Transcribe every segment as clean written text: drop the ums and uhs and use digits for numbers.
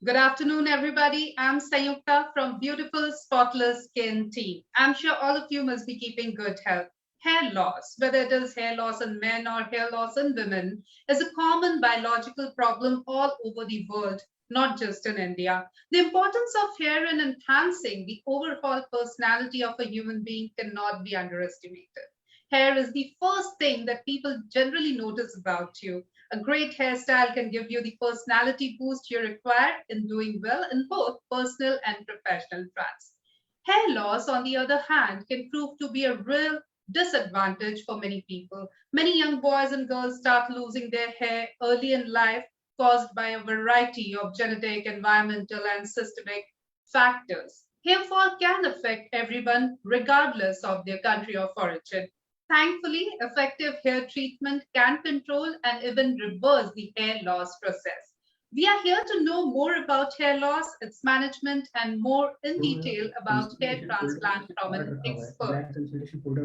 Good afternoon, everybody. I'm Sayukta from beautiful Spotless Skin team. I'm sure all of you must be keeping good health. Hair loss, whether it is hair loss in men or hair loss in women, is a common biological problem all over the world, not just in India. The importance of hair in enhancing the overall personality of a human being cannot be underestimated. Hair is the first thing that people generally notice about you. A great hairstyle can give you the personality boost you require in doing well in both personal and professional fronts. Hair loss, on the other hand, can prove to be a real disadvantage for many people. Many young boys and girls start losing their hair early in life, caused by a variety of genetic, environmental, and systemic factors. Hair fall can affect everyone, regardless of their country of origin. Thankfully, effective hair treatment can control and even reverse the hair loss process. We are here to know more about hair loss, its management, and more in detail about hair transplant from an expert.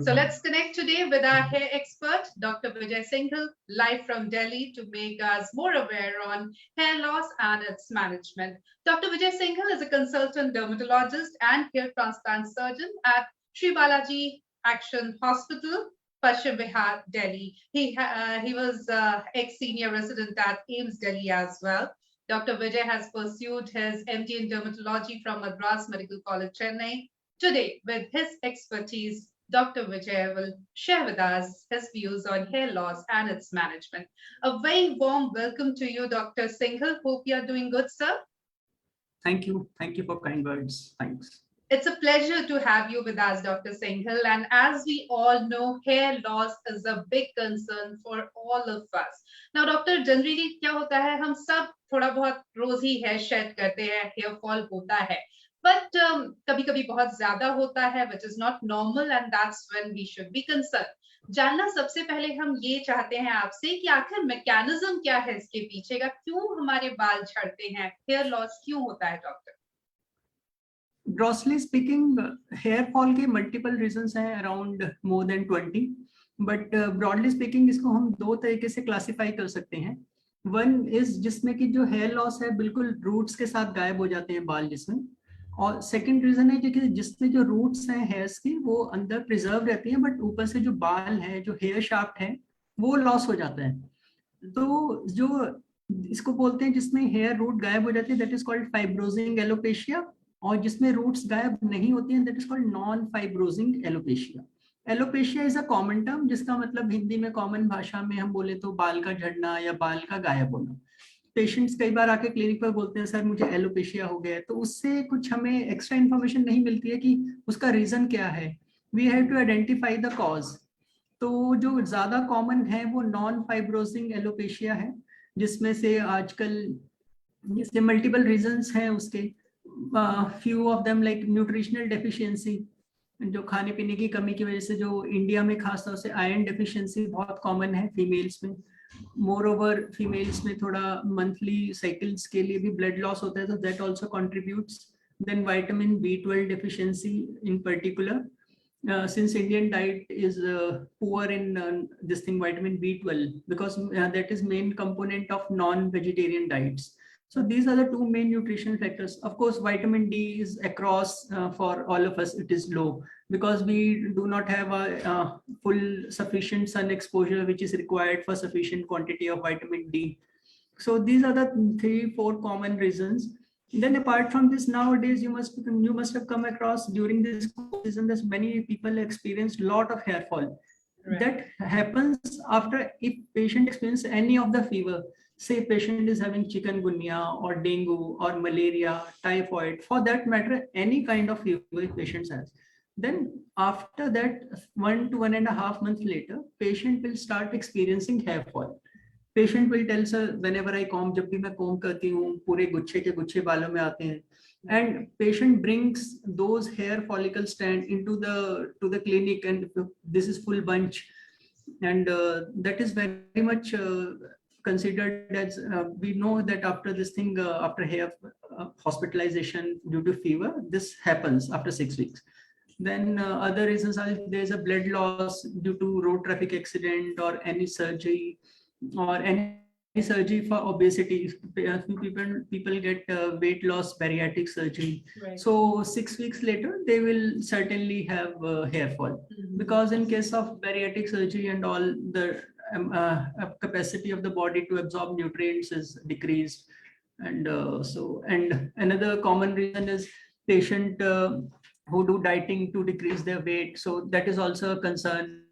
So let's connect today with our hair expert, Dr. Vijay Singhal, live from Delhi to make us more aware on hair loss and its management. Dr. Vijay Singhal is a consultant dermatologist and hair transplant surgeon at Sri Balaji Action Hospital, Paschim Vihar Delhi. He was ex-senior resident at AIIMS Delhi as well. Dr. Vijay has pursued his MD in dermatology from Madras Medical College, Chennai. Today, with his expertise, Dr. Vijay will share with us his views on hair loss and its management. A very warm welcome to you, Dr. Singhal. Hope you are doing good, sir. Thank you. Thank you for kind words. Thanks. It's a pleasure to have you with us, Dr. Singhal. And as we all know, hair loss is a big concern for all of us. Now, Doctor, generally क्या होता है, हम सब थोड़ा बहुत रोज ही hair shade करते हैं, hair fall होता है. But कभी-कभी बहुत ज्यादा होता है, which is not normal, and that's when we should be concerned. जानना सबसे पहले हम ये चाहते हैं आपसे कि आखिर मैकेनिज्म क्या है इसके पीछे का, क्यों हमारे बाल झड़ते हैं, हेयर लॉस क्यों होता है, doctor? Grossly speaking, hair fall के multiple reasons हैं, around more than 20. But broadly speaking, इसको हम दो तरीके से classify कर सकते हैं. One is जिसमें कि जो hair loss है बिल्कुल roots के साथ गायब हो जाते हैं बाल जिसमें. और second reason है कि जिसमें जो roots हैं hairs की वो अंदर preserve रहती हैं, but ऊपर से जो बाल है, जो hair shaft है, वो loss हो जाता है. तो जो इसको बोलते हैं जिसमें hair root गायब हो जाती है, that is called fibrosing alopecia. और जिसमें रूट्स गायब नहीं होती हैं, that is called non फाइब्रोजिंग alopecia. Alopecia is a common term जिसका मतलब हिंदी में कॉमन भाषा में हम बोले तो बाल का झड़ना या बाल का गायब होना. पेशेंट्स कई बार आके क्लिनिक पर बोलते हैं सर मुझे एलोपेशिया हो गया है, तो उससे कुछ हमें एक्स्ट्रा इन्फॉर्मेशन नहीं मिलती है कि उसका रीजन क्या है. We have to identify the cause. तो जो ज्यादा कॉमन है वो नॉन फाइब्रोजिंग एलोपेशिया है, जिसमें से आजकल इसके मल्टीपल रीजंस हैं उसके. few of them like nutritional deficiency, जो खाने पीने की कमी की वजह से जो इंडिया में खासतौर से आयरन डेफिशिएंसी बहुत कॉमन है फीमेल्स में. मोर ओवर फीमेल्स में थोड़ा मंथली साइकिल्स के लिए भी ब्लड लॉस होता है, तो that also contributes. Then vitamin B12 deficiency in particular, since Indian diet is poor in this thing vitamin B12, because that is main component of non-vegetarian diets. So these are the two main nutrition factors. Of course, vitamin D is across for all of us, it is low because we do not have a full sufficient sun exposure which is required for sufficient quantity of vitamin D. So these are the 3-4 common reasons. Then apart from this, nowadays you must have come across during this season that many people experience lot of hair fall. Right. That happens after if patient experience any of the fever. Say patient is having chikungunya or dengue or malaria, typhoid, for that matter, any kind of fever patient has. Then after that, 1 to 1.5 months later, patient will start experiencing hair fall. Patient will tell sir, whenever I comb, जब भी मैं comb करती हूँ, पूरे गुच्छे के गुच्छे बालों में आते हैं. And patient brings those hair follicle stand into the clinic, and this is full bunch, and that is very much considered as we know that after this thing, after hair hospitalization due to fever, this happens after 6 weeks. Then other reasons are if there is a blood loss due to road traffic accident or any surgery or any surgery for obesity. People get weight loss bariatric surgery. Right. So 6 weeks later, they will certainly have hair fall, because in case of bariatric surgery and all, the capacity of the body to absorb nutrients is decreased. And and another common reason is patient who do dieting to decrease their weight. So that is also a concern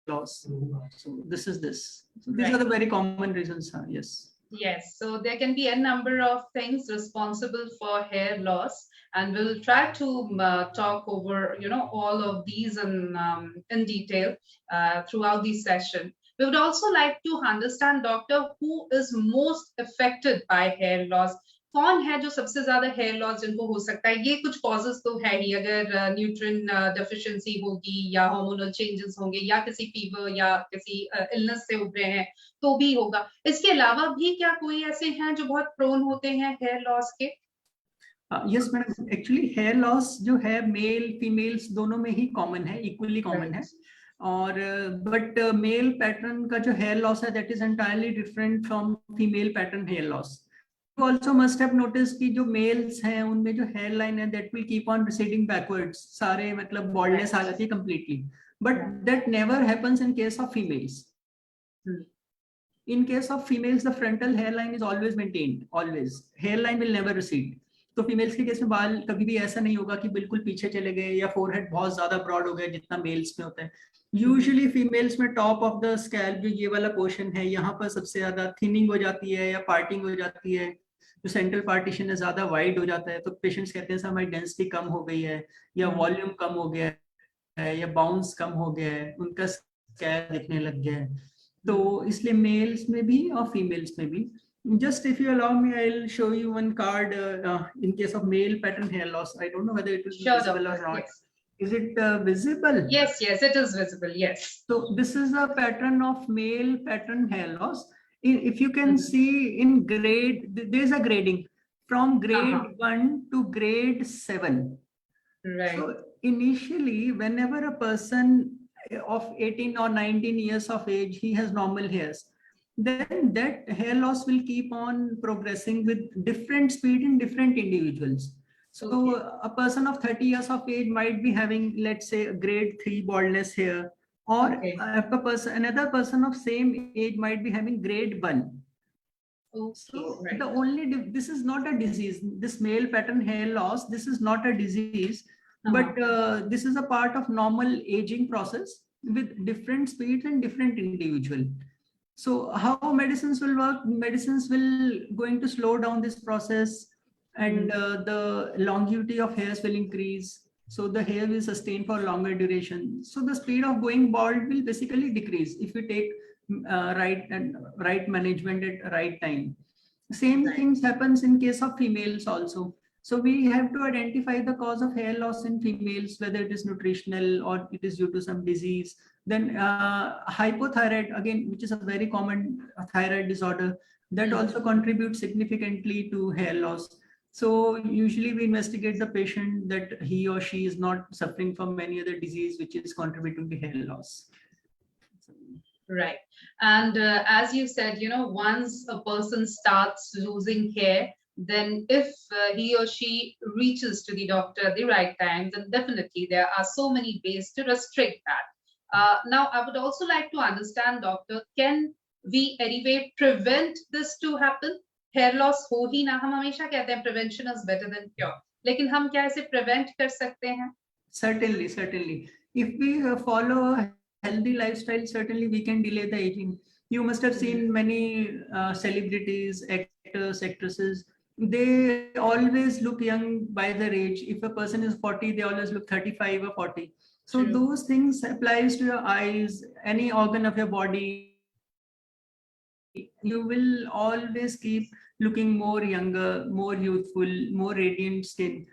loss. So this is this. So these are the very common reasons. Yes. Yes, so there can be a number of things responsible for hair loss, and we'll try to talk over, all of these in detail throughout the session. We would also like to understand, doctor, who is most affected by hair loss. कौन है जो सबसे ज्यादा hair loss जिनको हो सकता है? ये कुछ कॉजेस तो है ही, अगर न्यूट्रिएंट डेफिशिएंसी होगी या हार्मोनल चेंजेस होंगे या किसी फीवर या किसी इलनेस से उभरे हैं तो भी होगा। इसके अलावा भी क्या कोई ऐसे हैं जो बहुत प्रोन होते हैं हेयर लॉस के? Yes madam, actually hair loss जो है मेल फीमेल्स दोनों में ही कॉमन है, इक्वली कॉमन है। और बट मेल पैटर्न का जो हेयर लॉस है that is entirely different from female pattern hair loss. You also must have noticed कि जो मेल्स हैं उनमें जो हेयर लाइन है that will keep on receding backwards, सारे मतलब baldness आ जाती है completely, but that never happens in case of females. In case of females, the frontal hairline is always maintained, always. Hairline will never recede. तो females के case में बाल कभी भी ऐसा नहीं होगा कि बिल्कुल पीछे चले गए या फोरहेड बहुत ज्यादा ब्रॉड हो गया जितना मेल्स में होता है। यूजुअली फीमेल्स में टॉप ऑफ द स्कैल्प जो ये वाला पोर्शन है यहाँ पर सबसे ज्यादा थिनिंग हो जाती है या पार्टिंग हो जाती है, जो सेंट्रल पार्टीशन है ज्यादा वाइड हो जाता है। तो पेशेंट्स कहते हैं सर हमारी डेंसिटी कम हो गई है या वॉल्यूम कम हो गया है या बाउंस कम हो गया है, उनका स्कैल्प दिखने लग गया है। तो इसलिए मेल्स में भी और फीमेल्स में भी। Just if you allow me, I'll show you one card in case of male pattern hair loss. I don't know whether it is visible or not. Yes. Is it visible? Yes, it is visible. Yes. So this is a pattern of male pattern hair loss. If you can see in grade, there is a grading from grade 1 to grade 7. Right. So initially, whenever a person of 18 or 19 years of age, he has normal hairs, then that hair loss will keep on progressing with different speed in different individuals. So a person of 30 years of age might be having, let's say, grade 3 baldness here, or another person of same age might be having grade 1. So the only this is not a disease. This male pattern hair loss, this is not a disease, but this is a part of normal aging process with different speeds and different individual. So how medicines will work? Medicines will going to slow down this process, and the longevity of hairs will increase. So the hair will sustain for longer duration. So the speed of going bald will basically decrease if you take right management at right time. Same things happens in case of females also. So we have to identify the cause of hair loss in females, whether it is nutritional or it is due to some disease. Then hypothyroid, again, which is a very common thyroid disorder, that also contributes significantly to hair loss. So usually we investigate the patient that he or she is not suffering from any other disease which is contributing to hair loss. Right. And as you said, once a person starts losing hair, then if he or she reaches to the doctor at the right time, then definitely there are so many ways to restrict that. Now, I would also like to understand, doctor, can we anyway prevent this to happen? Hair loss हो ही ना, हम हमेशा कहते हैं prevention is better than cure, लेकिन हम क्या इसे prevent कर सकते हैं? Certainly. If we follow a healthy lifestyle, certainly we can delay the aging. You must have seen many celebrities, actors, actresses. They always look young by their age. If a person is 40, they always look 35 or 40. So those things applies to your eyes, any organ of your body. You will always keep looking more younger, more youthful, more radiant skin.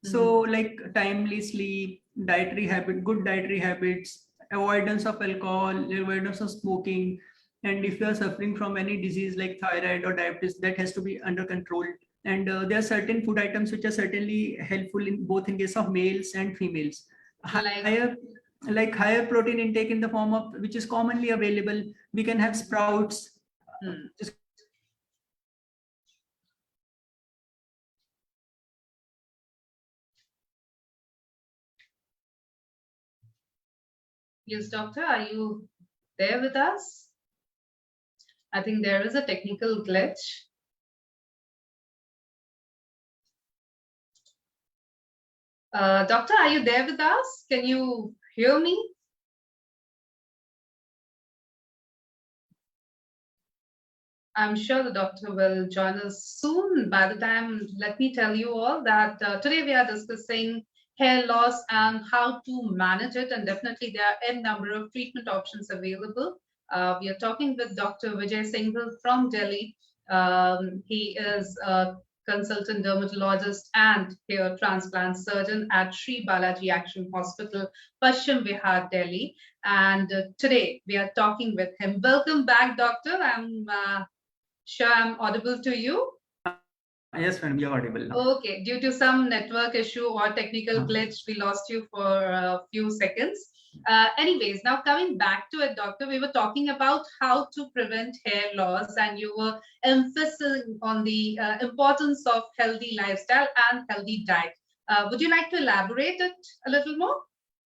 So like timely sleep, dietary habit, good dietary habits, avoidance of alcohol, avoidance of smoking. And if you are suffering from any disease like thyroid or diabetes, that has to be under control. And there are certain food items which are certainly helpful in both in case of males and females. Higher protein intake in the form of, which is commonly available. We can have sprouts, which is Yes, doctor, are you there with us? I think there is a technical glitch. Doctor, are you there with us? Can you hear me? I'm sure the doctor will join us soon. By the time, let me tell you all that today we are discussing hair loss and how to manage it. And definitely there are a number of treatment options available. We are talking with Dr. Vijay Singhal from Delhi. He is a consultant dermatologist and hair transplant surgeon at Sri Balaji Action Hospital, Paschim Vihar Delhi. And today we are talking with him. Welcome back, doctor. I'm sure I'm audible to you. Yes, madam, you're audible now. Okay, due to some network issue or technical glitch, we lost you for a few seconds. Anyways, now coming back to it, doctor, we were talking about how to prevent hair loss, and you were emphasizing on the importance of healthy lifestyle and healthy diet. Would you like to elaborate it a little more?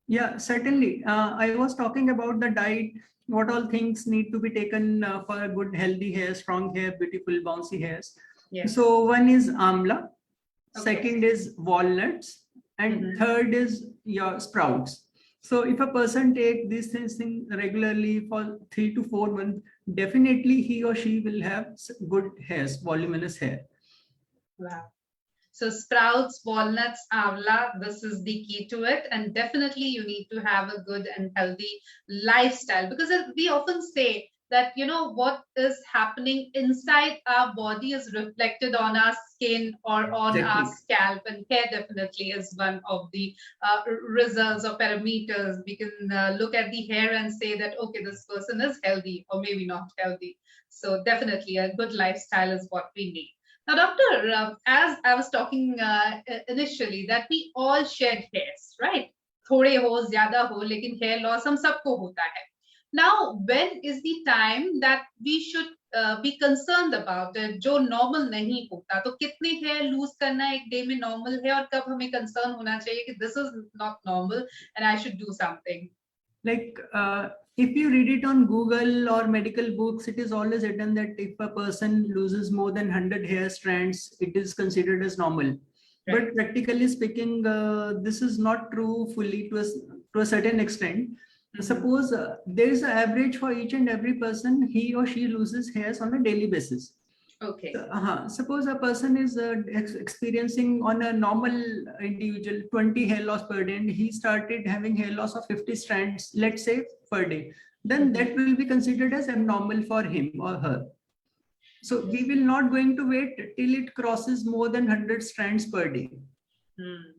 Yeah, certainly. I was talking about the diet, what all things need to be taken for a good healthy hair, strong hair, beautiful bouncy hairs. Yes. So one is amla, Okay. second is walnuts, and third is your sprouts. So if a person take these things regularly for 3 to 4 months, definitely he or she will have good hairs, voluminous hair. Wow. So sprouts, walnuts, avla, this is the key to it. And definitely you need to have a good and healthy lifestyle, because we often say that, you know, what is happening inside our body is reflected on our skin or on our scalp, and hair definitely is one of the results or parameters. We can look at the hair and say that, okay, this person is healthy or maybe not healthy. So definitely a good lifestyle is what we need. Now, doctor, as I was talking initially, that we all shed hairs, right? थोड़े हो, ज़्यादा हो, लेकिन hair loss हम सबको होता है. Now, when is the time that we should be concerned about it? जो normal नहीं होता, तो कितने hair lose करना एक day में normal है, और कब हमें concern होना चाहिए कि this is not normal and I should do something? Like if you read it on Google or medical books, it is always written that if a person loses more than 100 hair strands, it is considered as normal. Right. But practically speaking, this is not true fully to a certain extent. Suppose there is an average for each and every person, he or she loses hairs on a daily basis. Okay. Suppose a person is experiencing on a normal individual 20 hair loss per day, and he started having hair loss of 50 strands, let's say, per day. Then that will be considered as abnormal for him or her. So we will not going to wait till it crosses more than 100 strands per day.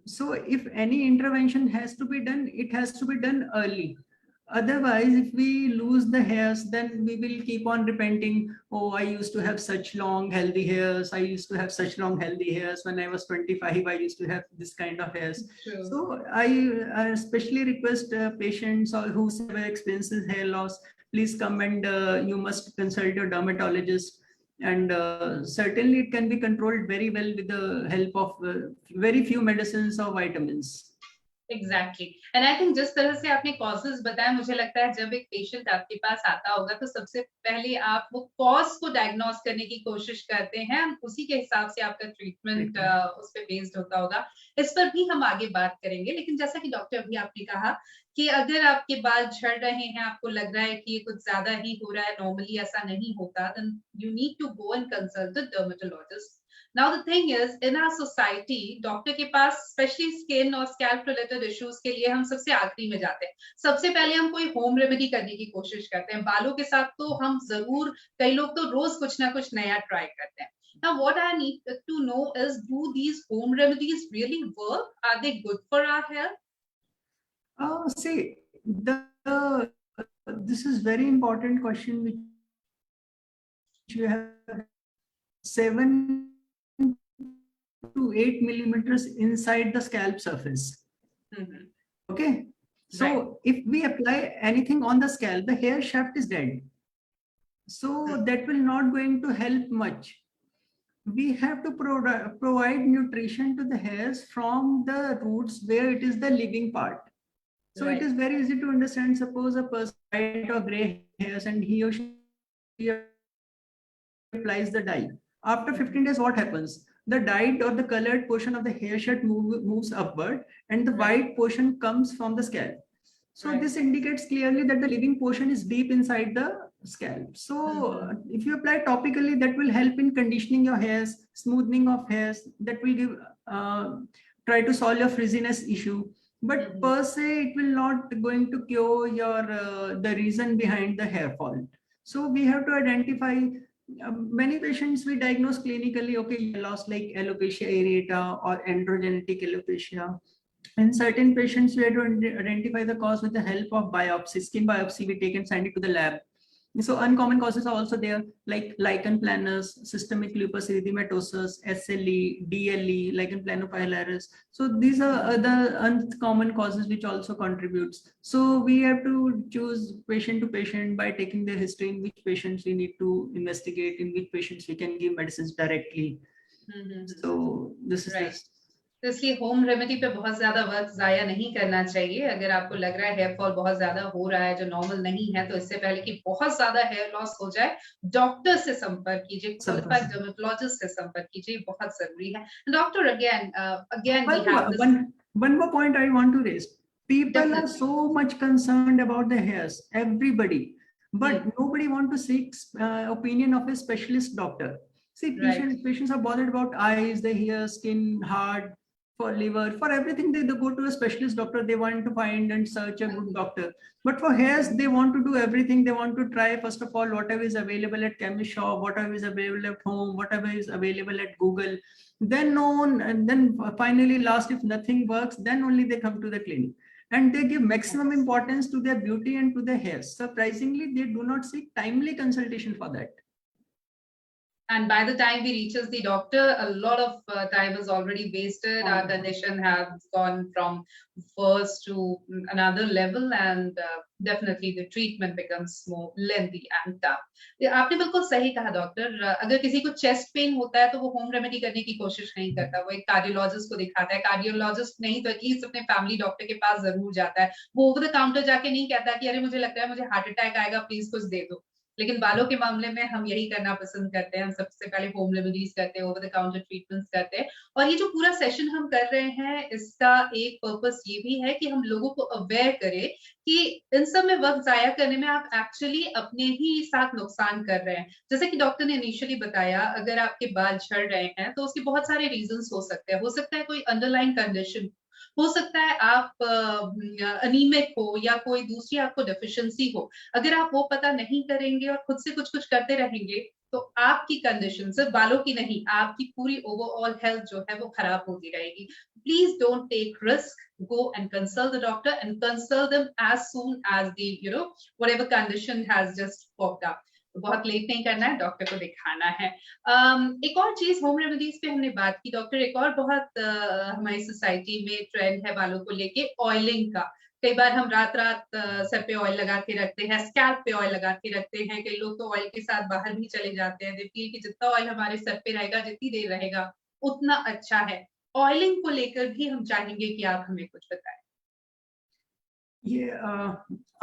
So if any intervention has to be done, it has to be done early. Otherwise, if we lose the hairs, then we will keep on repenting. Oh, I used to have such long healthy hairs. I used to have such long healthy hairs. When I was 25, I used to have this kind of hairs. True. So I especially request patients or who experiences hair loss, please come and you must consult your dermatologist. And certainly it can be controlled very well with the help of very few medicines or vitamins. Exactly and I think जिस तरह से आपने causes बताया, मुझे लगता है जब एक पेशेंट आपके पास आता होगा तो सबसे पहले आप वो कॉज को डायग्नोस करने की कोशिश करते हैं, उसी के हिसाब से आपका ट्रीटमेंट उस पर बेस्ड होता होगा. इस पर भी हम आगे बात करेंगे, लेकिन जैसा कि डॉक्टर अभी आपने कहा कि अगर आपके बाल झड़ रहे हैं, आपको लग रहा है कि ये कुछ ज्यादा ही हो रहा है, नॉर्मली ऐसा नहीं होता, then you need to go and consult the dermatologist. Now the thing is, in our society, doctor के पास स्पेशली स्किन और स्कैल्प रिलेटेड इश्यूज के लिए हम सबसे आखिरी में जाते हैं. सबसे पहले हम कोई होम रेमेडी करने की कोशिश करते हैं. बालों के साथ तो हम जरूर, कई लोग तो रोज कुछ ना कुछ नया ट्राई करते हैं. Now what I need to know is, do these home remedies really work? Are they good for our health? See, this is very important question which you have. 7 to 8 millimeters inside the scalp surface. Okay, so if we apply anything on the scalp, the hair shaft is dead, so that will not going to help much. We have to provide nutrition to the hairs from the roots, where it is the living part. So it is very easy to understand. Suppose a person white or gray hairs and he or she applies the dye. After 15 days, what happens? The dyed or the colored portion of the hair shirt moves upward and the white portion comes from the scalp. So this indicates clearly that the living portion is deep inside the scalp. So if you apply topically, that will help in conditioning your hairs, smoothing of hairs, that will give try to solve your frizziness issue. But per se, it will not going to cure your the reason behind the hair fall. So we have to identify. Many patients we diagnose clinically, okay, loss like alopecia areata or androgenetic alopecia. In certain patients, we have to identify the cause with the help of biopsy, skin biopsy we take and send it to the lab. So uncommon causes are also there, like lichen planus, systemic lupus erythematosus, SLE, DLE, lichen planopilaris. So these are other uncommon causes which also contributes. So we have to choose patient to patient by taking their history, in which patients we need to investigate, in which patients we can give medicines directly. So this is this. तो इसलिए home remedy पे बहुत ज्यादा वक्त जाया नहीं करना चाहिए. अगर आपको लग रहा है हेयर फॉल बहुत ज्यादा हो रहा है जो नॉर्मल नहीं है, तो इससे पहले कि बहुत ज्यादा हेयर लॉस हो जाए, डॉक्टर से संपर्क कीजिए, क्वालिफाइड डर्मेटोलॉजिस्ट से संपर्क कीजिए, बहुत जरूरी है. Doctor again one more point I want to raise. People are so much concerned about the hairs, everybody, but nobody want to seek opinion of a specialist doctor. See, patients are bothered about eyes, the hair, skin, heart, for liver, for everything they go to a specialist doctor. They want to find and search a good doctor. But for hairs, they want to do everything. They want to try, first of all, whatever is available at chemist shop, whatever is available at home, whatever is available at Google. Then and then finally, last, if nothing works, then only they come to the clinic. And they give maximum importance to their beauty and to their hairs. Surprisingly, they do not seek timely consultation for that. And by the time we reaches the doctor, a lot of time is already wasted. Our condition has gone from first to another level, and definitely the treatment becomes more lengthy and tough. आपने बिल्कुल सही कहा doctor. अगर किसी को chest pain होता है तो वो होम रेमेडी करने की कोशिश नहीं करता, वो एक कार्डियोलॉजिस्ट को दिखाता है. कार्डियोलॉजिस्ट नहीं तो एटलीस्ट अपने फैमिली डॉक्टर के पास जरूर जाता है. वो ओवर द काउंटर जाके नहीं कहता कि अरे मुझे लगता है मुझे हार्ट अटैक आएगा, प्लीज कुछ दे दो. लेकिन बालों के मामले में हम यही करना पसंद करते हैं. हम सबसे पहले होम रेमेडीज करते हैं, ओवर द काउंटर ट्रीटमेंट्स करते हैं. और ये जो पूरा सेशन हम कर रहे हैं, इसका एक पर्पस ये भी है कि हम लोगों को अवेयर करें कि इन सब में वक्त जाया करने में आप एक्चुअली अपने ही साथ नुकसान कर रहे हैं. जैसे कि डॉक्टर ने इनिशियली बताया, अगर आपके बाल झड़ रहे हैं तो उसके बहुत सारे रीजंस हो सकते हैं. हो सकता है कोई अंडरलाइन कंडीशन, हो सकता है आप अनीमिक हो या कोई दूसरी आपको डेफिशिएंसी हो. अगर आप वो पता नहीं करेंगे और खुद से कुछ करते रहेंगे, तो आपकी कंडीशन सिर्फ बालों की नहीं, आपकी पूरी ओवरऑल हेल्थ जो है वो खराब होती रहेगी. Please don't take risk. Go and consult the doctor and consult them as soon as the whatever condition has just popped up. बहुत लेट नहीं करना है, डॉक्टर को दिखाना है. एक और चीज होम रेमेडीज पे हमने बात की डॉक्टर. एक और बहुत हमारी सोसाइटी में ट्रेंड है बालों को लेके, ऑयलिंग का. कई बार हम रात सर पे ऑयल लगा के रखते हैं, स्कैल्प पे ऑयल लगा के रखते हैं. कई लोग तो ऑयल के साथ बाहर भी चले जाते हैं. दे फील कि जितना ऑयल हमारे सर पे रहेगा, जितनी देर रहेगा, उतना अच्छा है. ऑयलिंग को लेकर भी हम चाहेंगे कि आप हमें कुछ बताएं. ये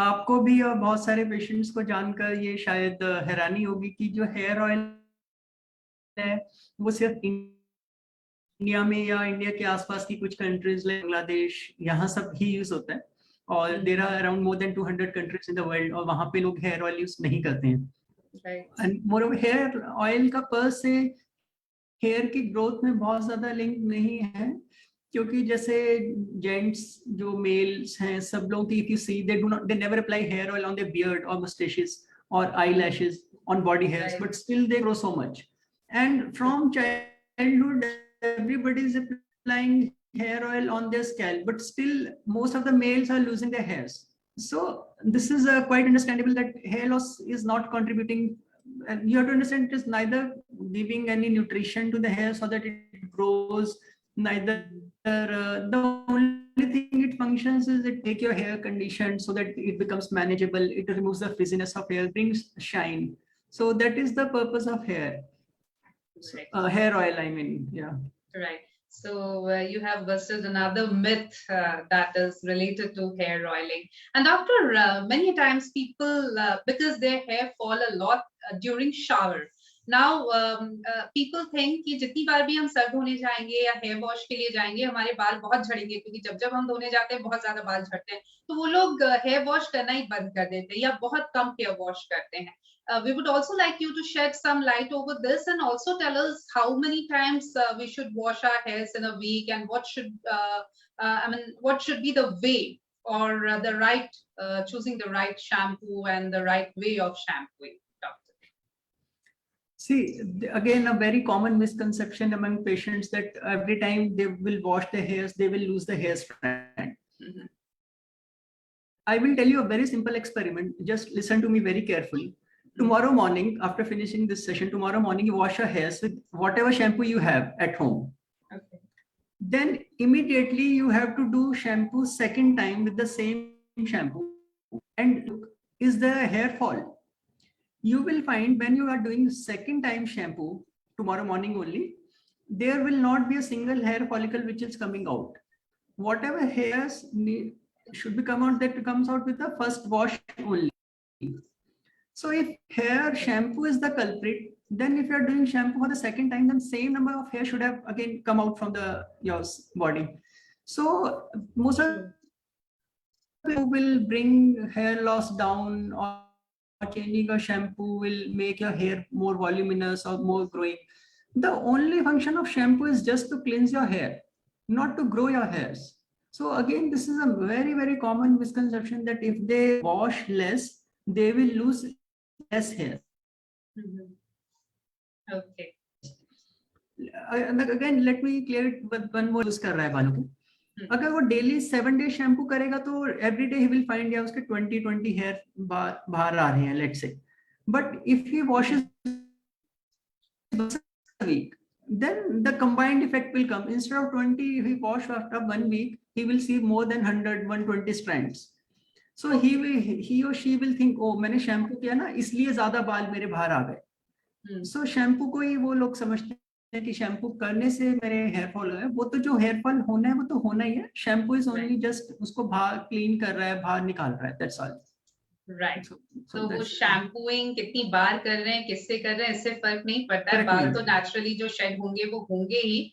आपको भी और बहुत सारे पेशेंट्स को जानकर ये शायद हैरानी होगी कि जो हेयर ऑयल है वो सिर्फ इंडिया में या इंडिया के आसपास की कुछ कंट्रीज लाइक बांग्लादेश, यहाँ सब ही यूज होता है. और there are around more than 200 countries in the world, और वहाँ पे लोग हेयर ऑयल यूज नहीं करते हैं. एंड मोर हेयर ऑयल का पर से हेयर की ग्रोथ में बहुत ज्यादा लिंक नहीं है, क्योंकि जैसे जेंट्स जो मेल्स हैं सब लोग, if you see they never apply hair oil on their beard और मस्टेशेस और eyelashes on body hairs, but still they grow so much. And from childhood everybody is applying hair oil on their scalp, but still most of the males are losing their hairs. So this is quite understandable that hair loss is not contributing. And you have to understand it is neither giving any nutrition to the hair so that it grows, neither the only thing it functions is it take your hair condition so that it becomes manageable. It removes the frizziness of hair, brings shine. So that is the purpose of hair. Hair oil, I mean, yeah. Right. So you have busted another myth that is related to hair oiling. And doctor, many times people, because their hair fall a lot during shower. Now people think कि जितनी बार भी हम sir धोने जाएंगे या hair wash के लिए जाएंगे हमारे बाल बहुत झड़ेंगे क्योंकि जब जब हम धोने जाते हैं बहुत ज्यादा बाल झड़ते हैं तो वो लोग हेयर वॉश करना ही बंद कर देते हैं या बहुत कम हेयर वॉश करते हैं. We would also like you to shed some light over this and also tell us how many times we should wash our hairs in a week and what should what should be the way or the right choosing the right shampoo and the right way of shampooing, doctor. See, again, a very common misconception among patients that every time they will wash their hairs, they will lose the hair strand. Mm-hmm. I will tell you a very simple experiment. Just listen to me very carefully. Tomorrow morning, after finishing this session, tomorrow morning, you wash your hairs with whatever shampoo you have at home. Okay. Then immediately you have to do shampoo second time with the same shampoo. And is there a hair fall? You will find when you are doing second time shampoo tomorrow morning only, there will not be a single hair follicle which is coming out. Whatever hairs should be come out, that comes out with the first wash only. So if hair shampoo is the culprit, then if you are doing shampoo for the second time, then same number of hair should have again come out from your body. So most of people will bring hair loss down, or changing a shampoo will make your hair more voluminous or more growing. The only function of shampoo is just to cleanse your hair, not to grow your hairs. So again, this is a very, very common misconception that if they wash less, they will lose less hair. Mm-hmm. Okay. Again, let me clear it with one more use कर रहा है बालों को. अगर वो daily 7 days shampoo करेगा तो every day he will find या उसके 20 हेयर बाहर आ रहे हैं, let's say. But if he washes a week, then the combined effect will come. Instead of 20, if he wash after 1 week, he will see more than 100, 120 strands. So he or she will think, oh, मैंने shampoo किया ना इसलिए ज्यादा बाल मेरे बाहर आ गए. So shampoo को ही वो लोग समझते हैं कि शैम्पू करने से मेरे हेयर फॉल हो गए. वो तो जो हेयर फॉल होना है वो तो होना ही है. शैम्पू इज ओनली जस्ट उसको बाहर क्लीन कर रहा है, बाहर निकाल रहा है, दैट्स ऑल. राइट. तो वो शैम्पूइंग कितनी बार कर रहे हैं, किससे कर रहे हैं, इससे फर्क नहीं पड़ता है. बाल तो नेचुरली जो शेड होंगे वो होंगे ही.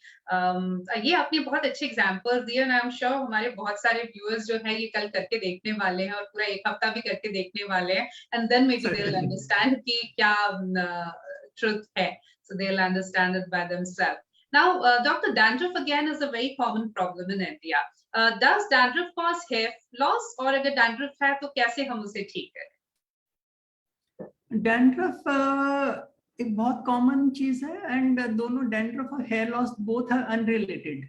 ये आपने बहुत अच्छे एग्जांपल्स दिए और आई एम श्योर हमारे बहुत सारे व्यूअर्स जो है ये कल करके देखने वाले हैं और पूरा एक हफ्ता भी करके देखने वाले हैं. And then maybe they will understand कि क्या ट्रुथ है. So they'll understand it by themselves. Now, Dr. Dandruff again is a very common problem in India. Does dandruff cause hair loss और अगर dandruff है तो कैसे हम उसे ठीक करें? Dandruff एक बहुत कॉमन चीज है एंड दोनों dandruff और hair loss both are unrelated.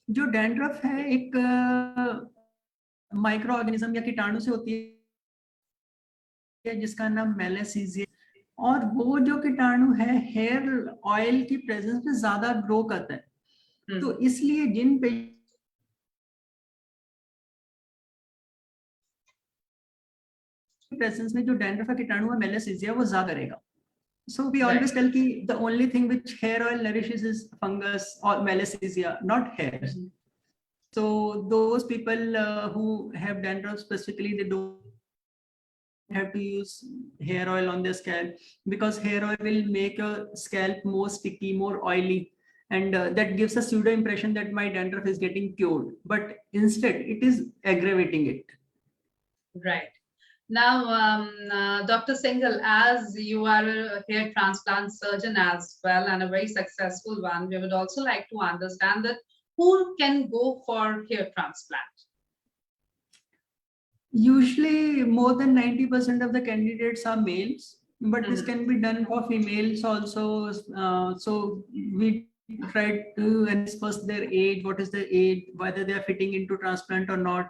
जो dandruff है एक माइक्रो ऑर्गेनिज्म या कीटाणु से होती है जिसका नाम मेलासीजिया, और वो जो कीटाणु है हेयर ऑयल की प्रेजेंस में ज्यादा ग्रो करता है. तो इसलिए जिन प्रेजेंस में जो डैंड्रफ का कीटाणु है मेलासीजिया वो ज्यादा करेगा. So we always tell कि the only thing which hair oil nourishes is fungus or melasthesia, not hairs. So those people who have dandruff specifically, they don't have to use hair oil on their scalp because hair oil will make your scalp more sticky, more oily, and that gives a pseudo impression that my dandruff is getting cured, but instead it is aggravating it. Right. Now, Dr. Singhal, as you are a hair transplant surgeon as well and a very successful one, we would also like to understand that who can go for hair transplant? Usually more than 90% of the candidates are males, but this can be done for females also. So we try to analyze first their age, what is their age, whether they are fitting into transplant or not.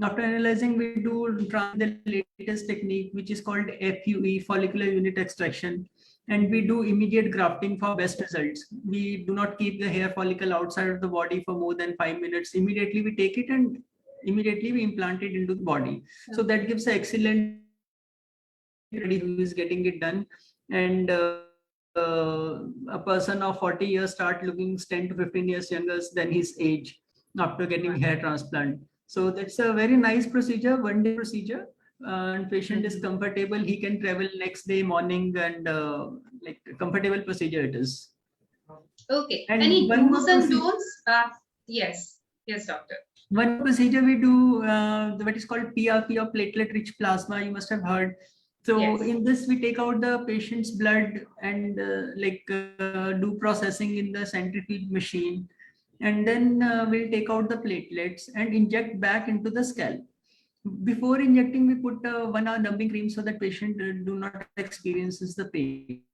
After analyzing, we do the latest technique, which is called FUE, follicular unit extraction, and we do immediate grafting for best results. We do not keep the hair follicle outside of the body for more than 5 minutes. Immediately we take it and immediately we implant it into the body. So that gives an excellent who is getting it done. And a person of 40 years start looking 10 to 15 years younger than his age after getting hair transplant. So that's a very nice procedure, one day procedure. And patient is comfortable. He can travel next day morning, and like comfortable procedure it is. Okay. And Any one do's more and procedure. don'ts? Yes. Yes, doctor. One procedure we do, what is called PRP or platelet-rich plasma. You must have heard. So Yes. in this, we take out the patient's blood and do processing in the centrifuge machine, and then we'll take out the platelets and inject back into the scalp. Before injecting, we put 1 hour numbing cream so that patient do not experiences the pain.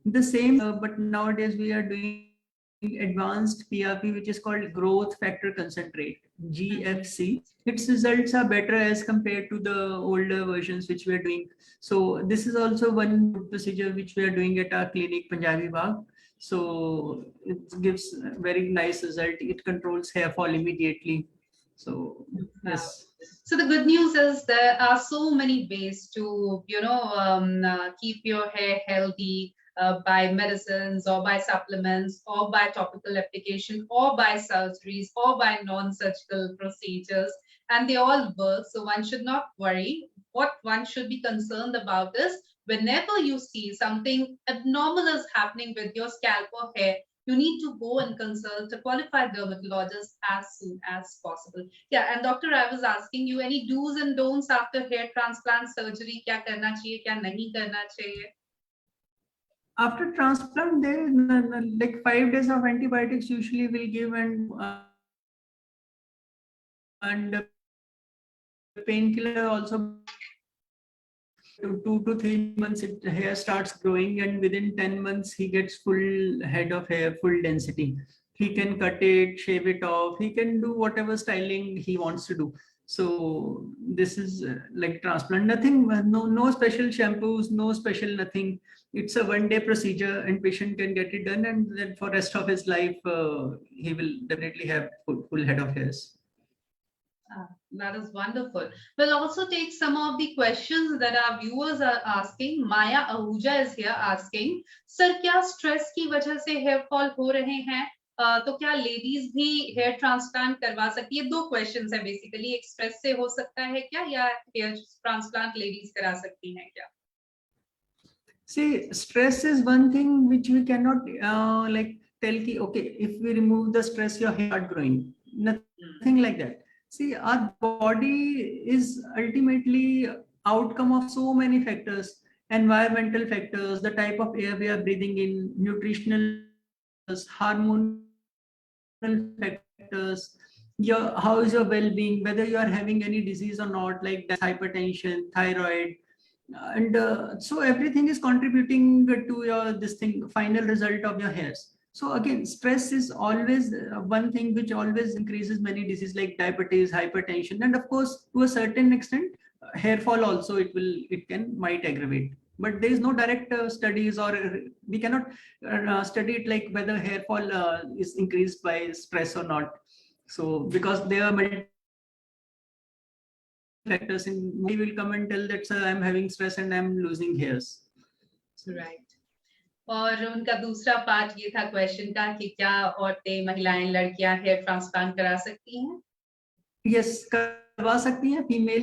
The same, but nowadays we are doing advanced PRP, which is called growth factor concentrate, GFC. Its results are better as compared to the older versions which we are doing. So this is also one procedure which we are doing at our clinic, Punjabi Bagh. So it gives very nice result. It controls hair fall immediately. So yes. So the good news is there are so many ways to, keep your hair healthy by medicines or by supplements or by topical application or by surgeries or by non-surgical procedures, and they all work. So one should not worry. What one should be concerned about is whenever you see something abnormal is happening with your scalp or hair, you need to go and consult a qualified dermatologist as soon as possible. Yeah, and doctor, I was asking you any do's and don'ts after hair transplant surgery. क्या करना चाहिए, क्या नहीं करना चाहिए? After transplant, they like 5 days of antibiotics usually will give, and painkiller also. 2 to 3 months, hair starts growing, and within 10 months, he gets full head of hair, full density. He can cut it, shave it off. He can do whatever styling he wants to do. So this is like transplant. Nothing, no special shampoos, no special nothing. It's a one-day procedure, and patient can get it done, and then for rest of his life, he will definitely have full head of hairs. That is wonderful. We'll also take some of the questions that our viewers are asking. Maya Ahuja is here asking, sir, क्या stress की वजह से hair fall हो रहे हैं? तो क्या ladies भी हेयर ट्रांसप्लांट करवा सकती है? 2 क्वेश्चंस है बेसिकली. एक स्ट्रेस से हो सकता है क्या, या हेयर ट्रांसप्लांट लेडीज करा सकती हैं क्या? See, stress is one thing which we cannot like tell ki, okay, if we remove the stress, your hair start growing. Nothing like that. See, our body is ultimately outcome of so many factors: environmental factors, the type of air we are breathing in, nutritional factors, hormonal factors, how is your well-being, whether you are having any disease or not, like hypertension, thyroid, and so everything is contributing to your this thing final result of your hairs. So again, stress is always one thing which always increases many diseases like diabetes, hypertension, and of course to a certain extent hair fall also it might aggravate, but there is no direct studies, or we cannot study it like whether hair fall is increased by stress or not. So because there are multiple factors, in we will come and tell that, sir, I'm having stress and I'm losing hairs. Right. और उनका दूसरा part ये था question का कि क्या औरतें, महिलाएं, लड़कियां हेयर ट्रांसप्लांट करा सकती हैं? यस, करवा सकती हैं. फीमेल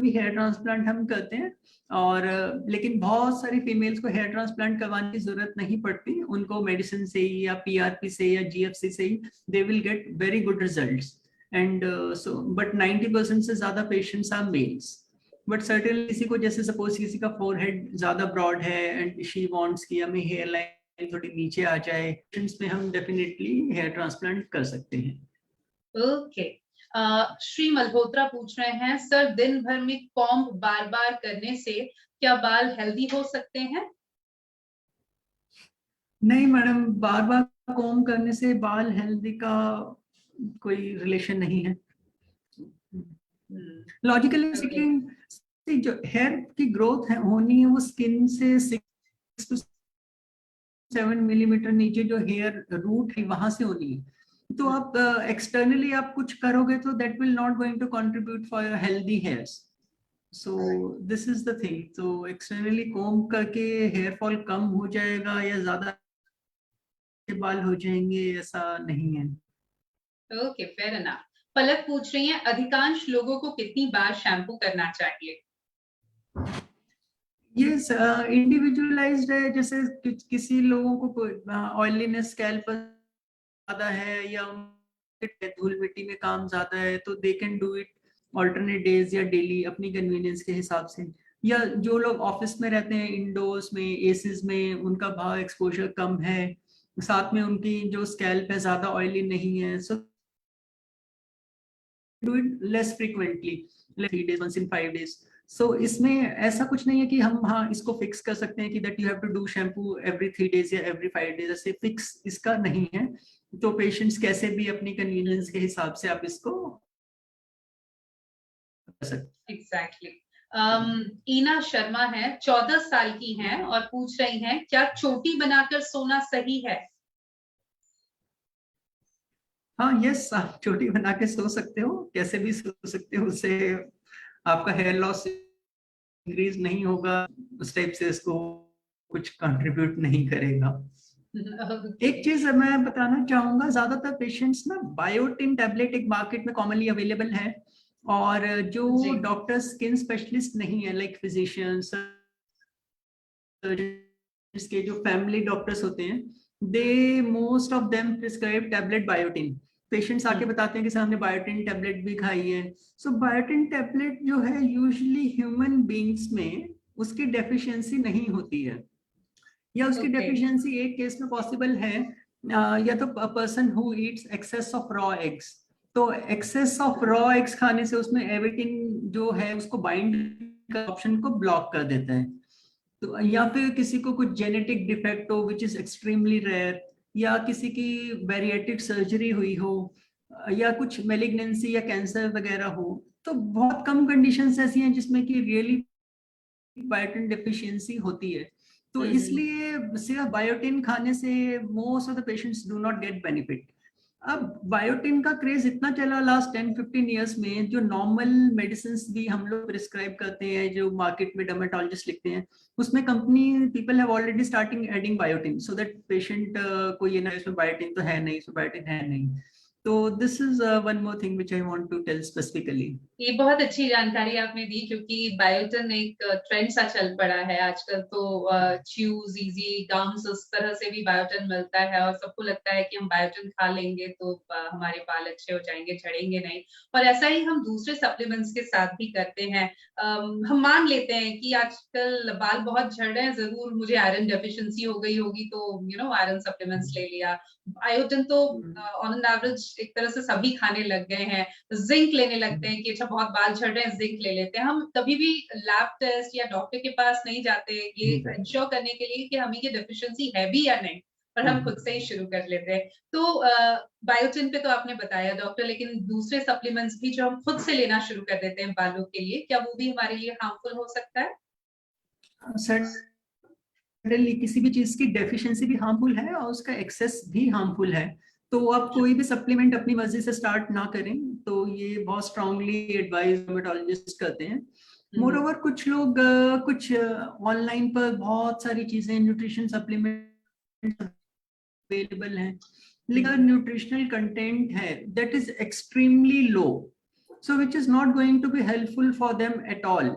भी हेयर ट्रांसप्लांट हम करते हैं, और लेकिन बहुत सारी फीमेल्स को हेयर ट्रांसप्लांट करवाने की जरूरत नहीं पड़ती. उनको मेडिसिन से ही या पीआरपी से या जीएफसी से ही they will get very good results. And so but 90% से ज्यादा patients are males. But certainly किसी को, जैसे सपोज किसी का फोरहेड ज्यादा ब्रॉड है एंड शी वांट्स कि हमें हेयर लाइन थोड़ी नीचे आ जाए, पेशेंट्स में हम डेफिनेटली हेयर ट्रांसप्लांट कर सकते हैं. ओके. श्री मल्होत्रा पूछ रहे हैं, सर दिन भर में कॉम्ब बार बार करने से क्या बाल हेल्दी हो सकते हैं? नहीं मैडम, बार बार कॉम्ब करने से बाल हेल्दी का कोई रिलेशन नहीं है. लॉजिकली स्पीकिंग जो हेयर की ग्रोथ है होनी है वो स्किन से 6 to 7 मिलीमीटर नीचे जो हेयर रूट है वहां से होनी है. तो आप एक्सटर्नली आप कुछ करोगे तो that will not going to contribute for your healthy hairs. So this is the thing. तो एक्सटर्नली कोम करके हेयर फॉल कम हो जाएगा या ज्यादा बाल हो जाएंगे, ऐसा नहीं है। Okay, fair enough. पलक पूछ रही हैं, अधिकांश लोगों को कितनी बार शैम्पू करना चाहिए? ये इंडिविजुअलाइज्ड है। जैसे किसी लोगों को ऑयलीनेस स्कैल्प पर ज्यादा है या धूल मिट्टी में काम ज्यादा है, तो they can do it alternate days या डेली अपनी कन्वीनियंस के हिसाब से। या जो लोग ऑफिस में रहते हैं, इंडोर्स में, एसीज में, उनका भाव एक्सपोजर कम है, साथ में उनकी जो स्कैल्प है ज्यादा ऑयली नहीं है, so do it less frequently, 3 days once in 5 days। सो इसमें ऐसा कुछ नहीं है कि हम हाँ इसको फिक्स कर सकते हैं कि that you have to do shampoo every 3 days या एवरी 5 days, ऐसे फिक्स इसका नहीं है। तो पेशेंट्स कैसे भी अपनी कन्वीनियंस के हिसाब से आप इसको कर सकते एग्जैक्टली। ईना शर्मा है, 14 साल की हैं और पूछ रही हैं, क्या चोटी बनाकर सोना सही है? हैं। हाँ यस, आप चोटी बना के सो सकते हो, कैसे भी सो सकते हो, उससे आपका हेयर लॉस इंक्रीज नहीं होगा, उस टाइप से इसको कुछ कंट्रीब्यूट नहीं करेगा। एक Okay. चीज मैं बताना चाहूंगा, ज्यादातर पेशेंट्स ना बायोटिन टैबलेट एक मार्केट में कॉमनली अवेलेबल है, और जो जी। डॉक्टर स्किन स्पेशलिस्ट नहीं है, लाइक फिजिशियंस के जो फैमिली डॉक्टर्स होते हैं, they most of them prescribe tablet biotin. Patients आके बताते हैं कि सर हमने बायोटिन टैबलेट भी खाई है। सो बायोटिन टैबलेट जो है यूजुअली ह्यूमन बींग्स में उसकी डेफिशिएंसी नहीं होती है, या उसकी ओके। डेफिशिएंसी एक केस में पॉसिबल है, या तो person who eats excess of raw eggs. तो एक्सेस ऑफ रॉ एग्स खाने से उसमें एविटिन जो है उसको बाइंड ऑप्शन को ब्लॉक कर देता है। तो या फिर किसी को कुछ जेनेटिक डिफेक्ट हो विच इज एक्सट्रीमली रेयर, या किसी की बैरिएट्रिक सर्जरी हुई हो, या कुछ मेलिग्नेंसी या कैंसर वगैरह हो, तो बहुत कम कंडीशंस ऐसी हैं जिसमें कि रियली बायोटिन डेफिशिएंसी होती है। तो हम्म। इसलिए सिर्फ बायोटिन खाने से most of the patients do not get benefit. अब बायोटिन का क्रेज इतना चला लास्ट 10-15 ईयर्स में, जो नॉर्मल मेडिसिन भी हम लोग प्रिस्क्राइब करते हैं, जो मार्केट में डर्मेटोलॉजिस्ट लिखते हैं, उसमें company people have already starting adding biotin, so that patient को ये ना इसमें बायोटिन तो है नहीं, इसमें बायोटिन है नहीं। तो this is one more thing which I want to tell specifically. ये बहुत अच्छी जानकारी आपने दी, क्योंकि बायोटिन एक ट्रेंड सा चल पड़ा है आजकल। तो च्यूज, इजी, गम्स, उस तरह से भी बायोटिन मिलता है और सबको लगता है कि हम बायोटिन खा लेंगे तो हमारे बाल अच्छे हो जाएंगे, झड़ेंगे नहीं। और ऐसा ही हम दूसरे सप्लीमेंट्स के साथ भी करते हैं। हम मान लेते हैं कि आजकल बाल बहुत झड़ रहे हैं, जरूर मुझे आयरन डेफिशिएंसी हो गई होगी, तो आयरन सप्लीमेंट्स ले लिया। बायोटिन तो ऑन एन एवरेज एक तरह से सभी खाने लग गए हैं। जिंक लेने लगते हैं कि अच्छा बहुत बाल झड़ रहे हैं, जिंक ले लेते हैं। हम कभी भी लैब टेस्ट या डॉक्टर के पास नहीं जाते ये इंश्योर करने के लिए कि हमें ये डेफिशिएंसी है भी या नहीं, पर हम खुद से ही शुरू कर लेते हैं। तो बायोटिन पे तो आपने बताया डॉक्टर, लेकिन दूसरे सप्लीमेंट्स भी जो हम खुद से लेना शुरू कर देते हैं बालों के लिए, क्या वो भी हमारे लिए हार्मफुल हो सकता है? सडनली किसी भी चीज की डेफिशिएंसी भी हार्मफुल है और उसका एक्सेस भी हार्मफुल है। तो आप कोई भी सप्लीमेंट अपनी मर्जी से स्टार्ट ना करें, तो ये बहुत स्ट्रांगली एडवाइज डर्मेटोलॉजिस्ट करते हैं। मोर ओवर कुछ लोग कुछ ऑनलाइन पर बहुत सारी चीजें न्यूट्रिशन सप्लीमेंट अवेलेबल हैं, लेकिन न्यूट्रिशनल कंटेंट है that is extremely low, so which is not going to be helpful for them at all,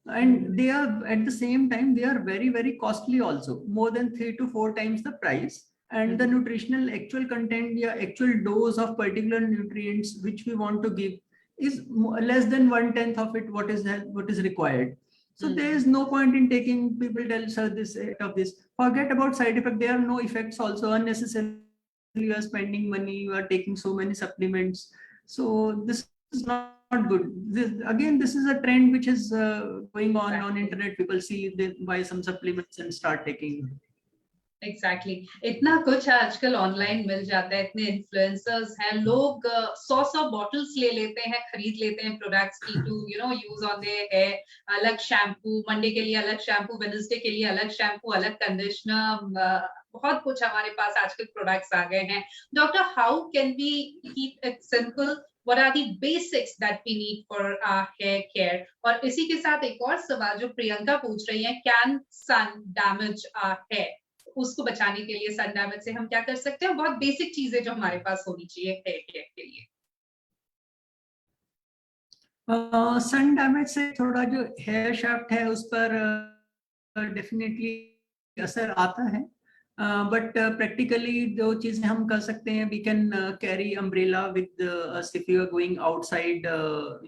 and they are at the same time they are very very costly also, more than 3 to 4 times the price, and the nutritional actual content या actual dose of particular nutrients which we want to give is less than 1/10 of it what is required. So there is no point in taking, people tell sir this of this, forget about side effect, there are no effects also, unnecessarily you are spending money, you are taking so many supplements. So this is not good. This is a trend which is going on internet. People see, they buy some supplements and start taking. Exactly इतना कुछ आजकल online मिल जाता है, इतने influencers हैं, लोग 100 bottles ले लेते हैं, खरीद लेते हैं प्रोडक्ट्स की, to use on their hair. अलग शैम्पू, मंडे के लिए अलग शैम्पू, वेडनेसडे के लिए अलग शैम्पू, अलग कंडीशनर, बहुत कुछ हमारे पास आजकल प्रोडक्ट्स आ गए हैं। Doctor, how can we keep it simple? What are the basics that we need for our hair care? और इसी के साथ एक और सवाल जो प्रियंका पूछ रही है, can sun damage our hair? उसको बचाने के लिए सन डैमेज से हम क्या कर सकते हैं? बहुत बेसिक चीजें जो हमारे पास होनी चाहिए हेयर केयर के लिए। सन डैमेज से थोड़ा जो हेयर शाफ्ट है उस पर डेफिनेटली असर आता है, बट प्रैक्टिकली जो चीजें हम कर सकते हैं, we can carry umbrella with us if you are going outside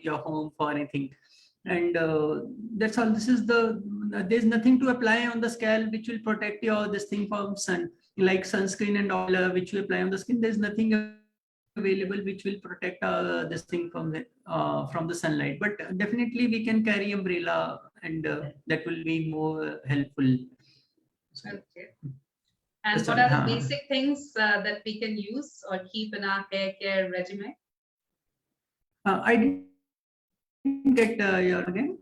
your home for anything, and that's all. This is there's nothing to apply on the scalp which will protect your this thing from sun, like sunscreen and all which you apply on the skin. There's nothing available which will protect this thing from the sunlight, but definitely we can carry umbrella, and that will be more helpful. Okay. And what are the basic things that we can use or keep in our hair care regimen? I didn't get your again.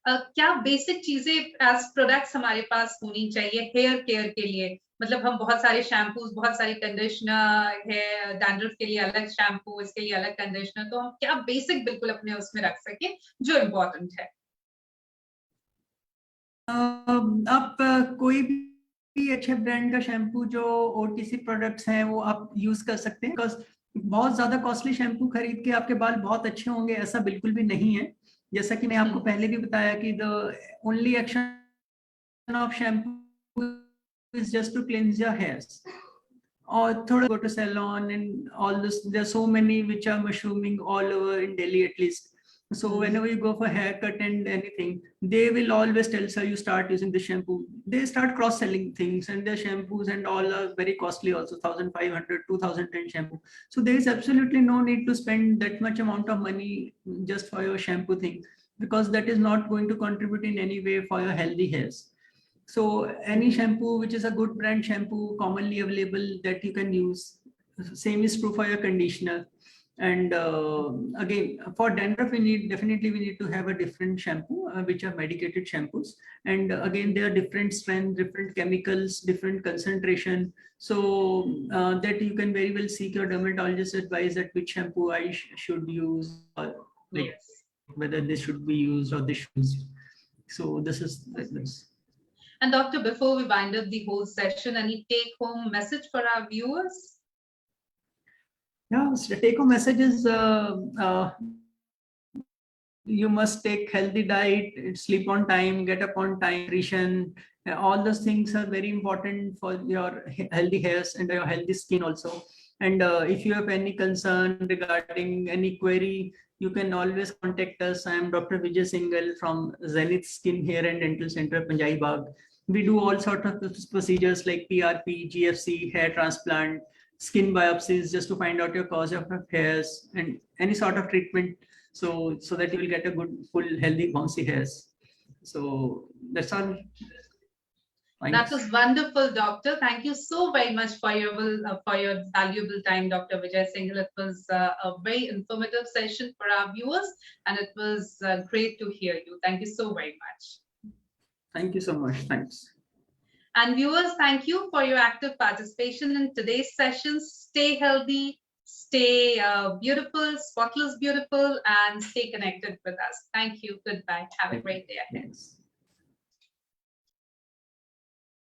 क्या basic चीजें as products हमारे पास होनी चाहिए hair care के लिए? मतलब हम बहुत सारे शैम्पूज, बहुत सारे कंडीशनर है, डैंड्रफ के लिए अलग शैम्पू, इसके लिए अलग कंडीशनर, तो हम क्या बेसिक बिल्कुल अपने उसमें रख सके जो इम्पोर्टेंट है? आप कोई भी अच्छे ब्रांड का शैम्पू जो ओटीसी प्रोडक्ट्स हैं वो आप यूज कर सकते हैं, बिकॉज बहुत ज्यादा कॉस्टली शैम्पू खरीद के आपके बाल बहुत अच्छे होंगे ऐसा बिल्कुल भी नहीं है। जैसा कि मैं आपको पहले भी बताया कि the only action of shampoo is just to cleanse your hairs, और थोड़ा go to salon and all this. There are so many which are mushrooming all over in Delhi at least. So whenever you go for haircut and anything, they will always tell, sir, you start using the shampoo. They start cross-selling things, and their shampoos and all are very costly also, 1,500, 2,010 shampoo. So there is absolutely no need to spend that much amount of money just for your shampoo thing, because that is not going to contribute in any way for your healthy hairs. So any shampoo which is a good brand shampoo commonly available that you can use. Same is true for your conditioner. And again, for dandruff we need to have a different shampoo which are medicated shampoos, and again they are different strength, different chemicals, different concentration, so that you can very well seek your dermatologist advice that which shampoo I should use, or like whether this should be used or this should be used. So this is like this. And doctor, before we wind up the whole session, any take home message for our viewers? Yeah, so take home message is you must take healthy diet, sleep on time, get up on time, nutrition. All those things are very important for your healthy hairs and your healthy skin also. And if you have any concern regarding any query, you can always contact us. I am Dr. Vijay Singhal from Zenith Skin Hair and Dental Center, Panjai Bagh. We do all sorts of procedures like PRP, GFC, hair transplant, skin biopsies, just to find out your cause of hairs, and any sort of treatment, so that you will get a good, full, healthy, bouncy hairs. So that's all. Thanks. That was wonderful, doctor. Thank you so very much for your valuable time, Dr. Vijay Singhal. It was a very informative session for our viewers, and it was great to hear you. Thank you so very much. Thank you so much. Thanks. And viewers, thank you for your active participation in today's session. Stay healthy, stay beautiful, spotless beautiful, and stay connected with us. Thank you. Goodbye. Have a great day ahead.